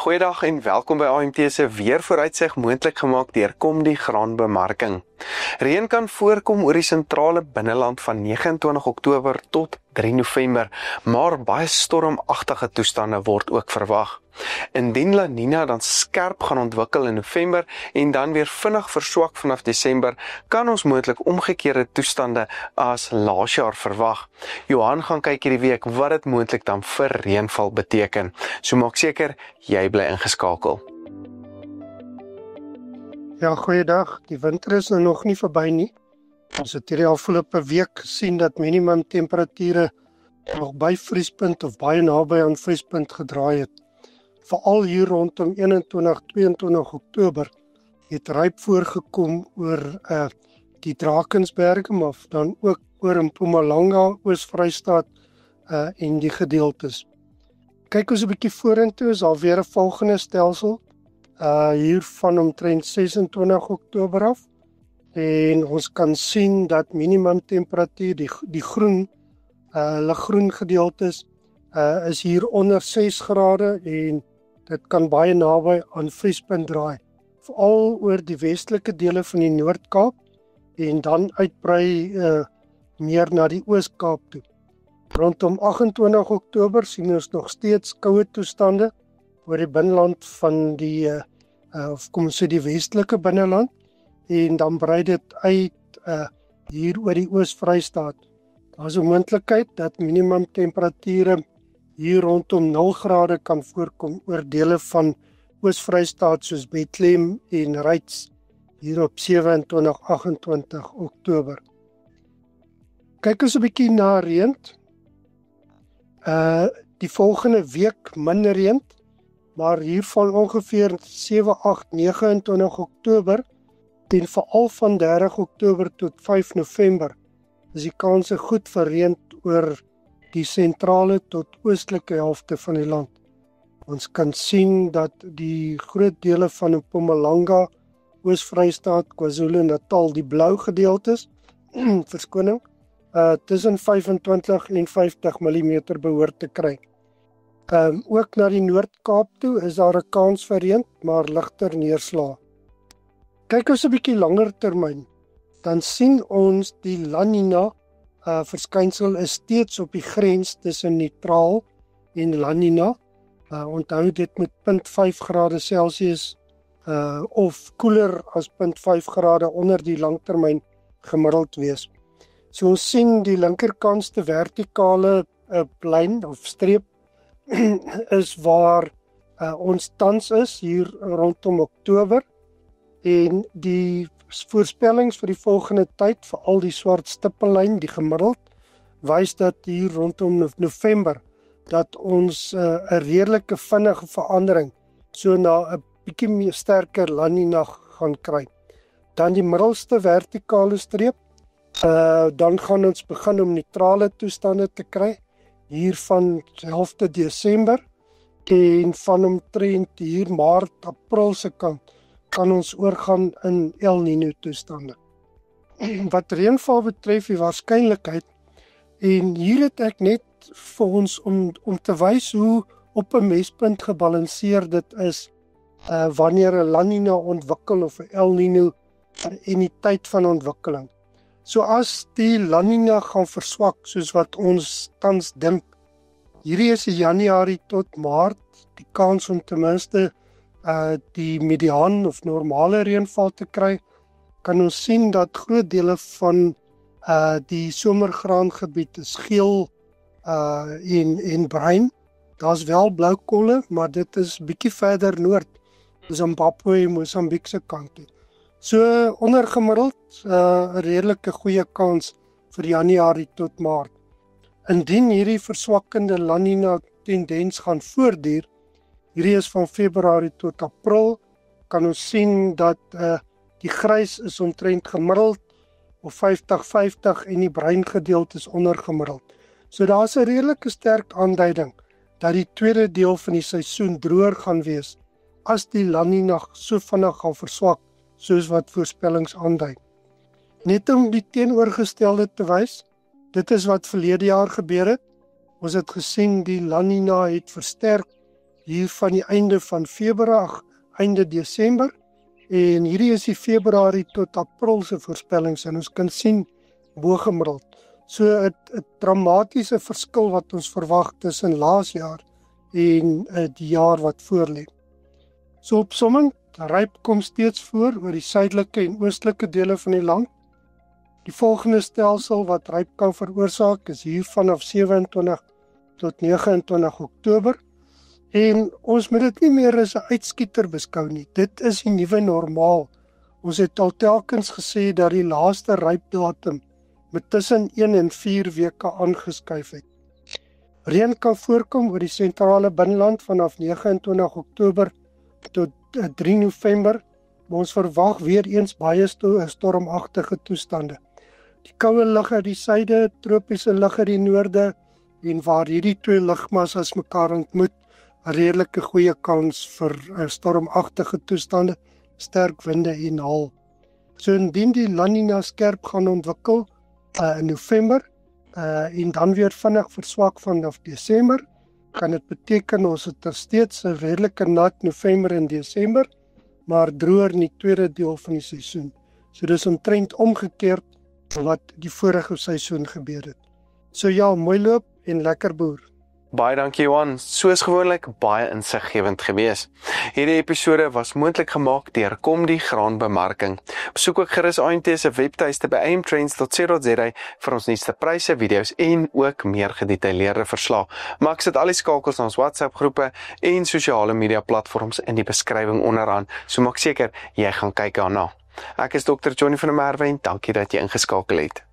Goeiedag en welkom by AMT se weervooruitsig moontlik gemaak deur Komdi Graanbemarking. Reën kan voorkom oor die sentrale binneland van 29 Oktober tot 3 November, maar baie stormagtige toestande word ook verwag. Indien La Nina dan skerp gaan ontwikkel in November en dan weer vinnig verswak vanaf Desember, kan ons moontlik omgekeerde toestande as laas jaar verwag. Johan gaan kyk hierdie week wat dit moontlik dan vir reënval beteken. So maak seker jy bly ingeskakel. Ja, goeiedag. Die winter is nog nie verby nie. Ons het hierdie afgelope week gesien dat minimum temperature nog by vriespunt of baie naby aan vriespunt gedraai het. Veral hier rondom 21-22 Oktober het ryp voorgekom oor die Drakensberge, maar dan ook oor Mpumalanga, Oos-Vrystaat en die gedeeltes. Kyk ons 'n bietjie vorentoe, is alweer 'n volgende stelsel hier van omtrent 26 Oktober af. En ons kan sien dat minimum temperatuur, die groen, liggroen gedeeltes, is hier onder 6 grade en dit kan baie naby aan vriespunt draai. Veral oor die westelike dele van die Noord-Kaap en dan uitbrei meer na die Oos-Kaap toe. Rondom 28 Oktober sien ons nog steeds koue toestande oor die binneland van die, of kom ons sê die westelike binneland, en dan brei dit uit hier oor die Oos-Vrystaat. Daar is 'n moontlikheid dat minimum temperature hier rondom 0 grade kan voorkom oor dele van Oos-Vrystaat soos Bethlehem en Ryds hier op 27-28 Oktober. Kyk ons 'n bietjie na reën. Die volgende week min reën, maar hier van ongeveer 7-8-29 Oktober en veral van 30 Oktober tot 5 November is die kanse goed vir reën oor die sentrale tot oostelike helfte van die land. Ons kan sien dat die groot dele van Mpumalanga, Oos-Vrystaat, KwaZulu-Natal, die blou gedeeltes, verskoning, tussen 25 en 50 mm behoort te kry. Ook na die Noord-Kaap toe is daar 'n kans vir reën, maar ligter neerslae. Kyk ons 'n bietjie langer termyn, dan sien ons die La Nina verskynsel is steeds op die grens tussen neutraal en La Nina. Onthou dit met 0.5 grade Celsius of koeler as 0.5 grade onder die langtermyn gemiddeld wees. So ons sien die linkerkantste vertikale lyn of streep is waar ons tans is hier rondom Oktober, en die voorspellings vir die volgende tyd, veral die swart stippellyn, die gemiddeld, wys dat hier rondom November dat ons 'n redelike vinnige verandering so na 'n bietjie meer sterker La Nina gaan kry. Dan die middelste vertikale streep, dan gaan ons begin om neutrale toestande te kry hier van helfte Desember en van omtrent hier Maart, April se kant kan ons oorgaan in El Niño toestande. Wat reënval betref, die waarskynlikheid, en hier het ek net vir ons om te wys hoe op 'n mespunt gebalanseer dit is wanneer 'n La Nina ontwikkel of 'n El Niño en die tyd van ontwikkeling. So as die La Nina gaan verswak, soos wat ons tans dink, hierdie is Januarie tot Maart, die kans om ten minste die mediaan of normale reënval te kry, kan ons sien dat groot dele van die somergraangebied is geel en bruin. Daar's wel blou kolle, maar dit is bietjie verder noord, Zimbabwe, Mosambiek se kant toe. So ondergemiddeld 'n redelike goeie kans vir Januarie tot Maart. Indien hierdie verswakkende La Nina tendens gaan voortduur, hierdie is van Februarie tot April, kan ons sien dat die grys is omtrent gemiddeld of 50-50 en die bruin gedeelte is ondergemiddeld. So daar's 'n redelike sterk aanduiding dat die tweede deel van die seisoen droër gaan wees as die La Nina so vinnig gaan verswak soos wat voorspellings aandui. Net om die teenoorgestelde te wys, dit is wat verlede jaar gebeur het. Ons het gesien die La Nina het versterk hier van die einde van Februarie, einde Desember, en hierdie is die Februarie tot April se voorspellings, en ons kan sien bo-gemiddeld. So 'n dramatiese verskil wat ons verwag tussen laas jaar en die jaar wat voorlê. So opsomming, ryp kom steeds voor oor die suidelike en oostelike dele van die land. Die volgende stelsel wat ryp kan veroorsaak is hier vanaf 27 tot 29 Oktober. En ons moet dit nie meer as 'n uitskieter beskou nie. Dit is die nuwe normaal. Ons het al telkens gesê dat die laaste rypdatum met tussen 1 en 4 weke aangeskuif het. Reën kan voorkom oor die sentrale binneland vanaf 29 Oktober tot 3 November, maar ons verwag weer eens baie stormagtige toestande. Die koue lug uit die suide, tropiese lug uit die noorde, en waar hierdie twee lugmassas mekaar ontmoet, 'n redelike goeie kans vir stormagtige toestande, sterk winde en haal. So indien die La Nina skerp gaan ontwikkel in November en dan weer vinnig verswak vanaf Desember, kan dit beteken ons het steeds 'n redelike nat November en Desember, maar droër in die tweede deel van die seisoen. So dis omtrent omgekeerd wat die vorige seisoen gebeur het. So ja, mooi loop en lekker boer. Baie dankie Johan, soos gewoonlik baie insiggewend gewees. Hierdie episode was moontlik gemaak deur Komdi Graanbemarking. Besoek ook gerus AMT se webtuiste by amtrends.co.za vir ons nuutste pryse, video's en ook meer gedetailleerde verslae. Maak sit al die skakels na ons WhatsApp groepe en sosiale media platforms in die beskrywing onderaan, so maak seker jy gaan kyk daarna. Ek is Dr. Johnny van der Merwe en dankie dat jy ingeskakel het.